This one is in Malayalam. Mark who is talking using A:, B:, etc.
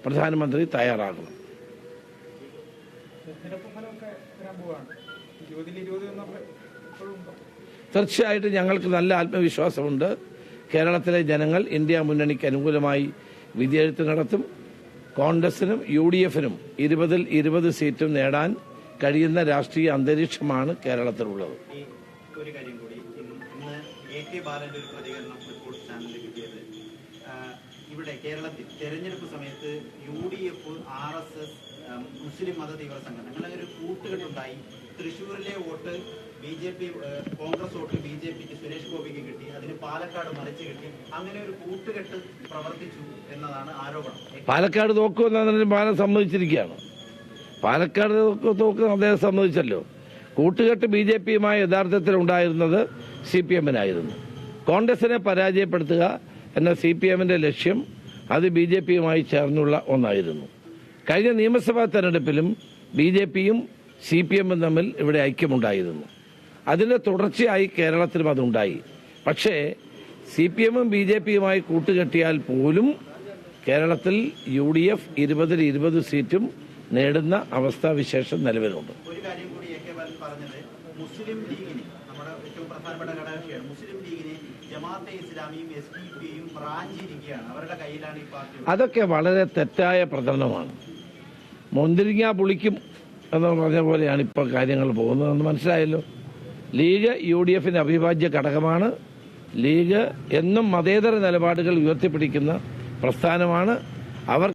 A: പ്രധാനമന്ത്രി തയ്യാറാകണം. തീർച്ചയായിട്ടും ഞങ്ങൾക്ക് നല്ല ആത്മവിശ്വാസമുണ്ട്. കേരളത്തിലെ ജനങ്ങൾ ഇന്ത്യ മുന്നണിക്ക് അനുകൂലമായി വിധിയെഴുത്ത് നടത്തും. കോൺഗ്രസിനും UDF-നും 20-ൽ 20 സീറ്റും നേടാൻ കഴിയുന്ന രാഷ്ട്രീയ അന്തരീക്ഷമാണ് കേരളത്തിലുള്ളത്.
B: ഒരു കാര്യം കൂടി, ഇന്ന് AK ബാലന്റെ ഒരു പ്രതികരണം റിപ്പോർട്ട് ചാനലിൽ കിട്ടിയത്, ഇവിടെ കേരളത്തിൽ തെരഞ്ഞെടുപ്പ് സമയത്ത് UDF, RSS, മുസ്ലിം മത തീവ്ര സംഘടനകൾ ഒരു കൂട്ടുകെട്ടുണ്ടായി. തൃശ്ശൂരിലെ വോട്ട് BJP, കോൺഗ്രസ് വോട്ട് BJPക്ക്, സുരേഷ് ഗോപിക്ക് കിട്ടി. അതിന് പാലക്കാട് മറിച്ച് കിട്ടി. അങ്ങനെ ഒരു കൂട്ടുകെട്ട് പ്രവർത്തിച്ചു എന്നതാണ് ആരോപണം.
A: പാലക്കാട് തോക്കുമെന്നതിന് ബാലൻ സമ്മതിച്ചിരിക്കുകയാണ്. പാലക്കാട് തോക്ക് അദ്ദേഹം സമ്മതിച്ചല്ലോ. കൂട്ടുകെട്ട് BJPയുമായി യഥാർത്ഥത്തിൽ ഉണ്ടായിരുന്നത് CPM-നായിരുന്നു. കോൺഗ്രസിനെ പരാജയപ്പെടുത്തുക എന്ന CPM-ന്റെ ലക്ഷ്യം അത് BJPയുമായി ചേർന്നുള്ള ഒന്നായിരുന്നു. കഴിഞ്ഞ നിയമസഭാ തെരഞ്ഞെടുപ്പിലും BJPയും CPM-ഉം തമ്മിൽ ഇവിടെ ഐക്യമുണ്ടായിരുന്നു. അതിന്റെ തുടർച്ചയായി കേരളത്തിലും അതുണ്ടായി. പക്ഷേ CPM-ഉം BJPയുമായി കൂട്ടുകെട്ടിയാൽ പോലും കേരളത്തിൽ UDF 20-ൽ 20 സീറ്റും നേടുന്ന അവസ്ഥാവിശേഷം നിലവിലുണ്ട്.
B: ഒരു കാര്യം കൂടി AK ബാലൻ പറഞ്ഞത്, മുസ്ലിം ലീഗിന്, നമ്മുടെ ഏറ്റവും പ്രധാനപ്പെട്ട ഘടകകക്ഷിയാണ് മുസ്ലിം ലീഗിന്, ജമാഅത്തെ ഇസ്ലാമിയും SDPയും ബ്രാഞ്ചിരിക്കുകയാണ്, അവരുടെ കയ്യിലാണ് ഈ പാർട്ടി.
A: അതൊക്കെ വളരെ തെറ്റായ പ്രചരണമാണ്. മുന്തിരിങ്ങ പുളിക്കും എന്ന് പറഞ്ഞ പോലെയാണ് ഇപ്പോൾ കാര്യങ്ങൾ പോകുന്നതെന്ന് മനസ്സിലായല്ലോ. ലീഗ് UDF-ന്റെ അവിഭാജ്യ ഘടകമാണ്. ലീഗ് എന്നും മതേതര നിലപാടുകൾ ഉയർത്തിപ്പിടിക്കുന്ന പ്രസ്ഥാനമാണ്. അവർ